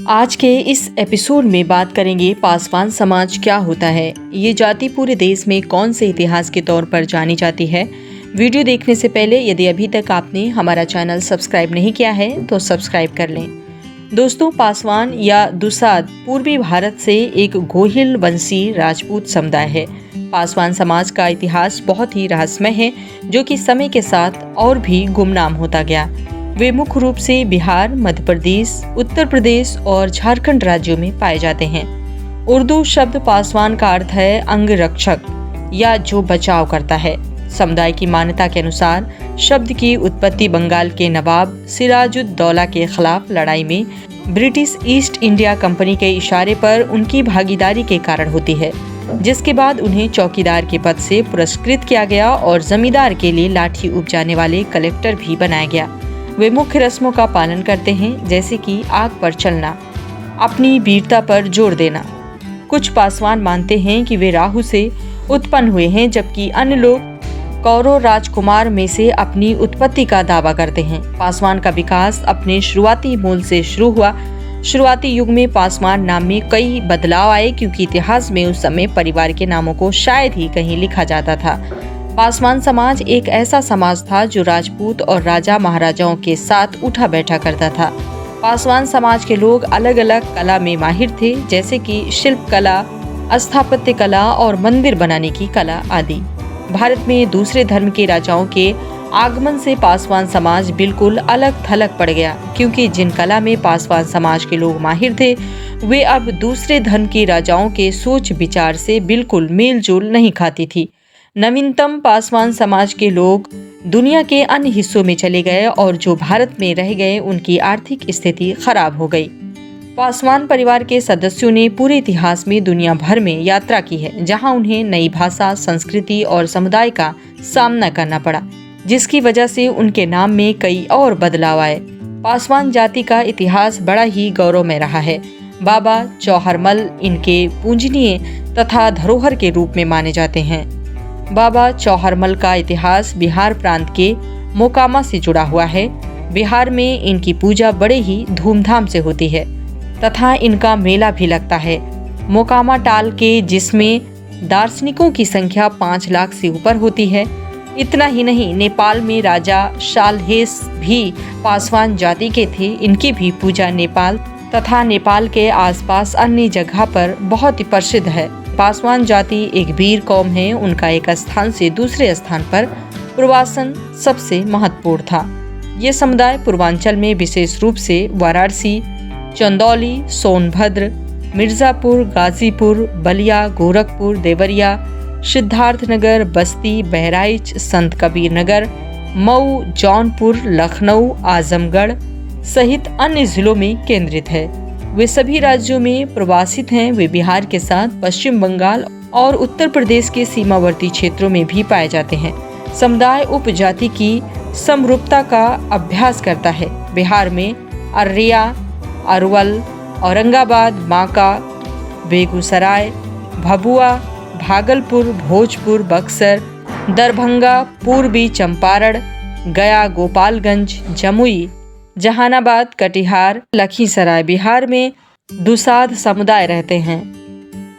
आज के इस एपिसोड में बात करेंगे पासवान समाज क्या होता है। ये जाति पूरे देश में कौन से इतिहास के तौर पर जानी जाती है। वीडियो देखने से पहले यदि अभी तक आपने हमारा चैनल सब्सक्राइब नहीं किया है तो सब्सक्राइब कर लें। दोस्तों, पासवान या दुसाद पूर्वी भारत से एक गोहिल वंशी राजपूत समुदाय है। पासवान समाज का इतिहास बहुत ही रहस्यमय है, जो कि समय के साथ और भी गुमनाम होता गया। वे मुख्य रूप से बिहार, मध्य प्रदेश, उत्तर प्रदेश और झारखंड राज्यों में पाए जाते हैं। उर्दू शब्द पासवान का अर्थ है अंगरक्षक या जो बचाव करता है। समुदाय की मान्यता के अनुसार शब्द की उत्पत्ति बंगाल के नवाब सिराजुद्दौला के खिलाफ लड़ाई में ब्रिटिश ईस्ट इंडिया कंपनी के इशारे पर उनकी भागीदारी के कारण होती है, जिसके बाद उन्हें चौकीदार के पद से पुरस्कृत किया गया और जमींदार के लिए लाठी उपजाने वाले कलेक्टर भी बनाया गया। वे मुख्य रस्मों का पालन करते हैं, जैसे कि आग पर चलना, अपनी वीरता पर जोर देना। कुछ पासवान मानते हैं कि वे राहु से उत्पन्न हुए हैं, जबकि अन्य लोग कौरव राजकुमार में से अपनी उत्पत्ति का दावा करते हैं। पासवान का विकास अपने शुरुआती मूल से शुरू हुआ। शुरुआती युग में पासवान नाम में कई बदलाव आए, क्योंकि इतिहास में उस समय परिवार के नामों को शायद ही कहीं लिखा जाता था। पासवान समाज एक ऐसा समाज था जो राजपूत और राजा महाराजाओं के साथ उठा बैठा करता था। पासवान समाज के लोग अलग अलग कला में माहिर थे, जैसे कि शिल्प कला, स्थापत्य कला और मंदिर बनाने की कला आदि। भारत में दूसरे धर्म के राजाओं के आगमन से पासवान समाज बिल्कुल अलग थलग पड़ गया, क्योंकि जिन कला में पासवान समाज के लोग माहिर थे, वे अब दूसरे धर्म के राजाओं के सोच विचार से बिल्कुल मेल जोल नहीं खाती थी। नवीनतम पासवान समाज के लोग दुनिया के अन्य हिस्सों में चले गए और जो भारत में रह गए उनकी आर्थिक स्थिति खराब हो गई। पासवान परिवार के सदस्यों ने पूरे इतिहास में दुनिया भर में यात्रा की है, जहां उन्हें नई भाषा, संस्कृति और समुदाय का सामना करना पड़ा, जिसकी वजह से उनके नाम में कई और बदलाव आए। पासवान जाति का इतिहास बड़ा ही गौरवमय रहा है। बाबा चौहरमल इनके पूजनीय तथा धरोहर के रूप में माने जाते हैं। बाबा चौहरमल का इतिहास बिहार प्रांत के मोकामा से जुड़ा हुआ है। बिहार में इनकी पूजा बड़े ही धूमधाम से होती है तथा इनका मेला भी लगता है। मोकामा टाल के, जिसमें दार्शनिकों की संख्या 5 लाख से ऊपर होती है। इतना ही नहीं, नेपाल में राजा शालहेस भी पासवान जाति के थे। इनकी भी पूजा नेपाल तथा नेपाल के आसपास अन्य जगह पर बहुत ही प्रसिद्ध है। पासवान जाति एक वीर कौम है। उनका एक स्थान से दूसरे स्थान पर प्रवासन सबसे महत्वपूर्ण था। ये समुदाय पूर्वांचल में विशेष रूप से वाराणसी, चंदौली, सोनभद्र, मिर्जापुर, गाजीपुर, बलिया, गोरखपुर, देवरिया, सिद्धार्थनगर, बस्ती, बहराइच, संत कबीर नगर, मऊ, जौनपुर, लखनऊ, आजमगढ़ सहित अन्य जिलों में केंद्रित है। वे सभी राज्यों में प्रवासित हैं। वे बिहार के साथ पश्चिम बंगाल और उत्तर प्रदेश के सीमावर्ती क्षेत्रों में भी पाए जाते हैं। समुदाय उपजाति की समरूपता का अभ्यास करता है। बिहार में अररिया, अरवल, औरंगाबाद, बांका, बेगूसराय, भभुआ, भागलपुर, भोजपुर, बक्सर, दरभंगा, पूर्वी चंपारण, गया, गोपालगंज, जमुई, जहानाबाद, कटिहार, लखीसराय बिहार में दुसाद समुदाय रहते हैं।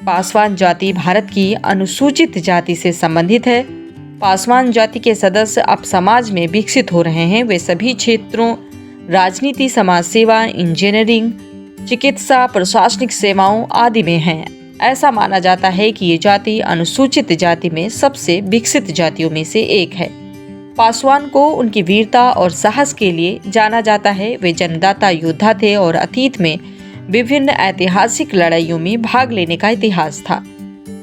पासवान जाति भारत की अनुसूचित जाति से संबंधित है। पासवान जाति के सदस्य अब समाज में विकसित हो रहे हैं। वे सभी क्षेत्रों, राजनीति, समाज सेवा, इंजीनियरिंग, चिकित्सा, प्रशासनिक सेवाओं आदि में हैं। ऐसा माना जाता है कि ये जाति अनुसूचित जाति में सबसे विकसित जातियों में से एक है। पासवान को उनकी वीरता और साहस के लिए जाना जाता है। वे जन्मदाता योद्धा थे और अतीत में विभिन्न ऐतिहासिक लड़ाइयों में भाग लेने का इतिहास था।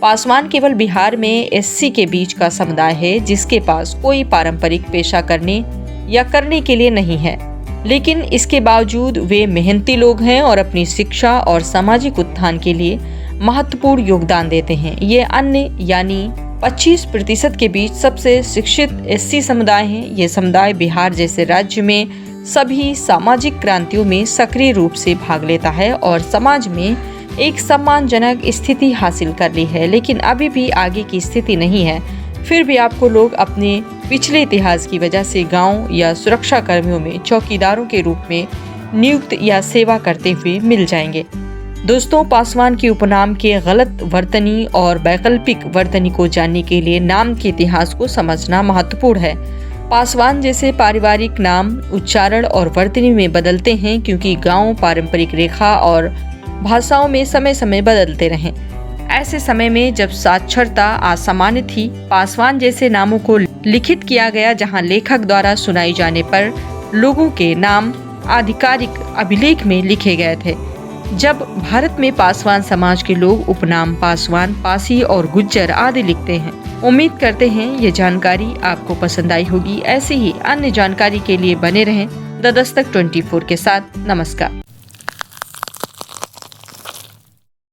पासवान केवल बिहार में एससी के बीच का समुदाय है, जिसके पास कोई पारंपरिक पेशा करने या करने के लिए नहीं है, लेकिन इसके बावजूद वे मेहनती लोग हैं और अपनी शिक्षा और सामाजिक उत्थान के लिए महत्वपूर्ण योगदान देते हैं। ये अन्य यानी 25% के बीच सबसे शिक्षित एससी समुदाय हैं। ये समुदाय बिहार जैसे राज्य में सभी सामाजिक क्रांतियों में सक्रिय रूप से भाग लेता है और समाज में एक सम्मानजनक स्थिति हासिल कर ली है, लेकिन अभी भी आगे की स्थिति नहीं है। फिर भी आपको लोग अपने पिछले इतिहास की वजह से गांव या सुरक्षा कर्मियों में चौकीदारों के रूप में नियुक्त या सेवा करते हुए मिल जाएंगे। दोस्तों, पासवान के उपनाम के गलत वर्तनी और वैकल्पिक वर्तनी को जानने के लिए नाम के इतिहास को समझना महत्वपूर्ण है। पासवान जैसे पारिवारिक नाम उच्चारण और वर्तनी में बदलते हैं क्योंकि गांव पारंपरिक रेखा और भाषाओं में समय समय बदलते रहे। ऐसे समय में जब साक्षरता असामान्य थी, पासवान जैसे नामों को लिखित किया गया, जहां लेखक द्वारा सुनाई जाने पर लोगों के नाम आधिकारिक अभिलेख में लिखे गए थे। जब भारत में पासवान समाज के लोग उपनाम पासवान, पासी और गुज्जर आदि लिखते हैं। उम्मीद करते हैं ये जानकारी आपको पसंद आई होगी। ऐसी ही अन्य जानकारी के लिए बने रहें द दस्तक 24 के साथ। नमस्कार।